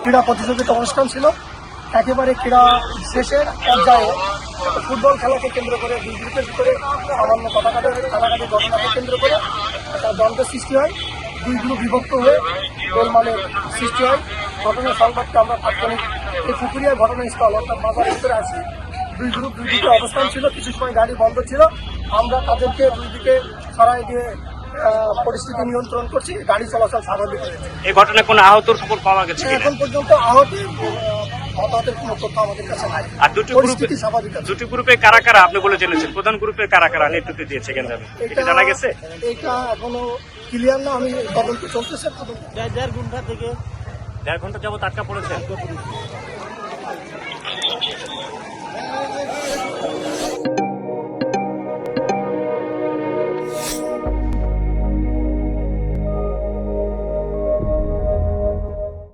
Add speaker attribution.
Speaker 1: ক্রীড়া প্রতিযোগিতা অনুষ্ঠান ছিল। একেবারে ক্রীড়া শেষের পর্যায়ে ফুটবল খেলাকে কেন্দ্র করে দুই গ্রুপের ভিতরে সামান্য কাটাকাটি ঘটনাকে কেন্দ্র করে একটা দ্বন্দ্বের সৃষ্টি হয়। দুই গ্রুপ বিভক্ত হয়ে গোলমালের সৃষ্টি হয়। ঘটনার সংবাদটা আমরা তাৎক্ষণিক এই পুকুরিয়া ঘটনাস্থল অর্থাৎ বাজারের ভিতরে আসি। দুই গ্রুপ দুই দিকে অবস্থান ছিল, কিছু সময় গাড়ি বন্ধ ছিল। আমরা তাদেরকে দুই দিকে সরাই দিয়ে পরিস্থিতি নিয়ন্ত্রণ করছি, গাড়ি চলাচল স্বাভাবিক হয়েছে।
Speaker 2: এই ঘটনায় কোনো আহতর খবর পাওয়া গেছে কিনা?
Speaker 1: এখন পর্যন্ত হতাহতের কোনো তথ্য আমাদের কাছে নাই।
Speaker 2: আর দুটি গ্রুপে কারা কারা আপনি বলে জেনেছেন? প্রধান গ্রুপে কারা কারা নেতৃত্ব দিয়েছে কেন্দ্রে এটা জানা গেছে?
Speaker 1: এটা এখনো ক্লিয়ার না, আমি তদন্ত চলতেছে।
Speaker 2: 1.5 ঘন্টা যাবত আটকা পড়েছে।